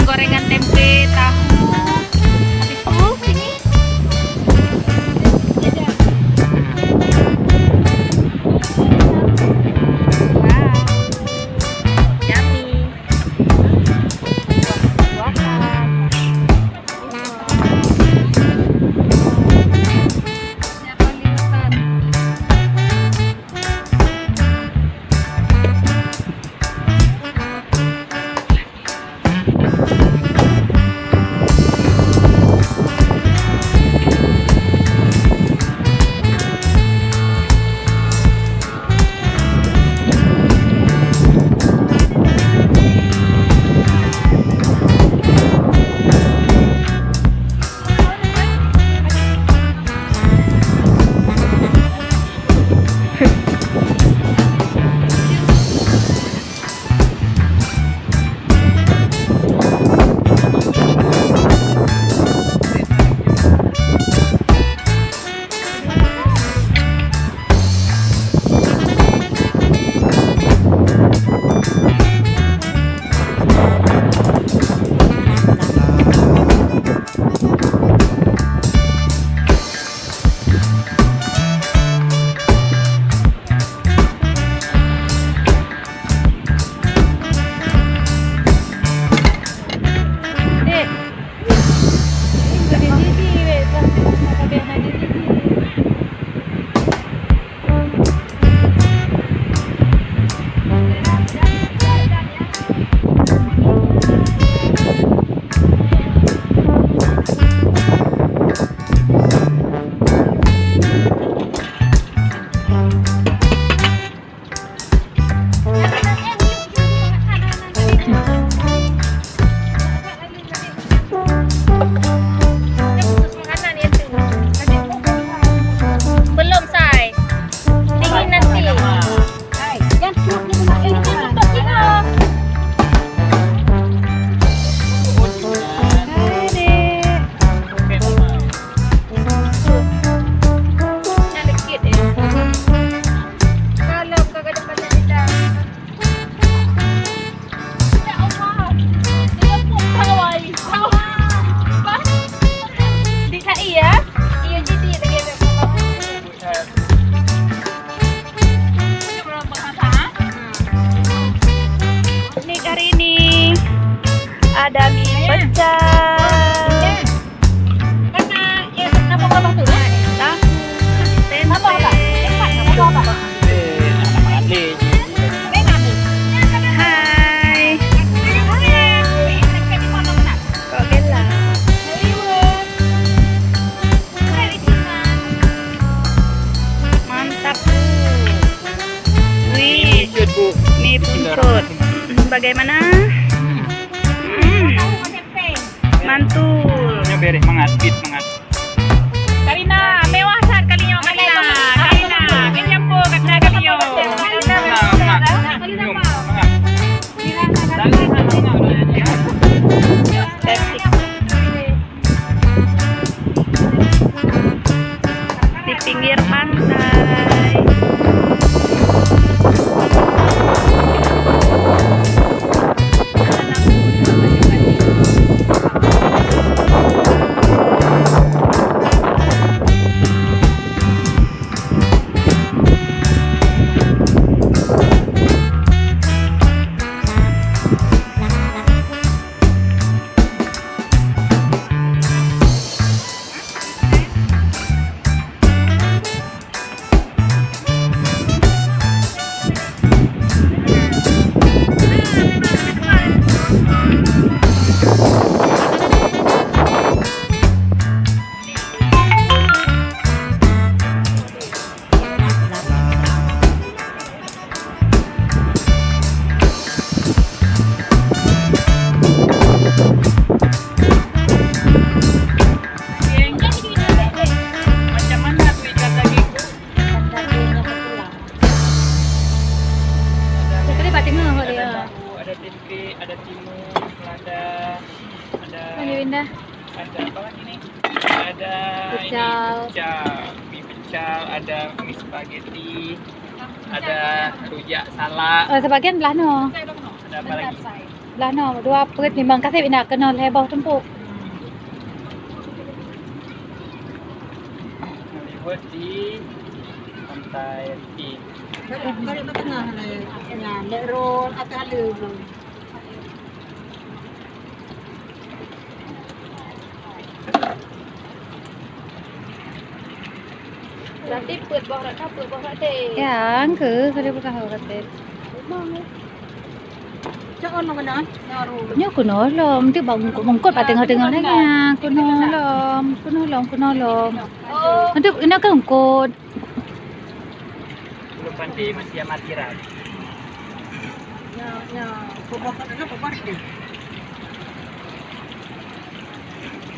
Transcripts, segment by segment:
gorengan tempe, tahu. Habis itu sini. Wow, yummy. Buah-buahan. Belum, say. Dingin nanti. Hari ini ada mie pecah, hai, kok gila? Mantap, wih, mie buntut. Bagaimana? Mantul. Beres mangat, bit mangat. Karina, mewah saat kalinya Karina. Karina, kalian po kata kalian. Di pinggir pantai. Ada apa lagi nih? Ada Pecal. mie pecal, ada mie spaghetti, ada rujak salak. Sebagian belah no. Ada apa lagi? lah no, dua perut memang kasih nak kenal hebah tempuk. Meliput di pantai Pi. Kali tengah lah. Nek roll atas leu. Nanti ปิดบ่รักเปิดบ่รักเด้ Yang ke kalau bukan hal kata. Cak on mana? Nyaru. Nya kuno lom, tu bangkut pada tengah-tengah ni kan. Kuno lom. Nanti ini kan bangkut. Belum pandai masih amatiran. Nya. Kubah ada kubah ni.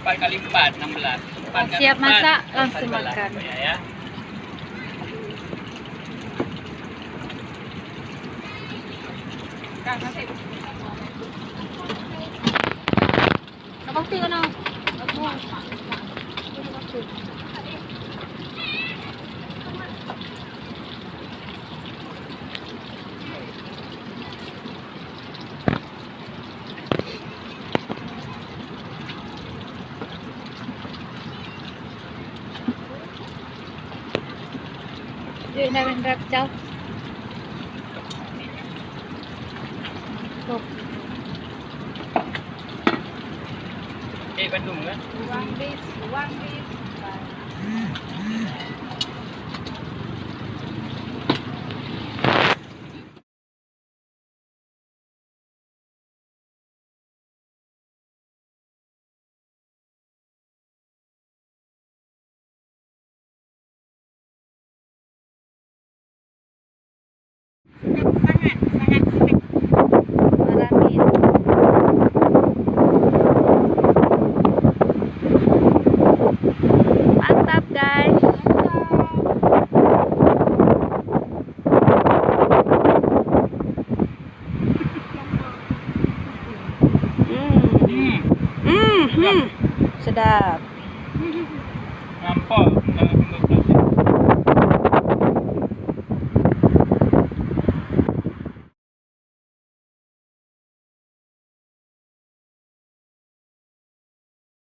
4 kali 4, 16. 4 kali Siap 4, masak, langsung 14. makan. Ya. Nak pasti kan? Dia nak rap jauh. Oh, Bandung kan? uang bis. maramin. Mantap guys. Sedap. Nampak.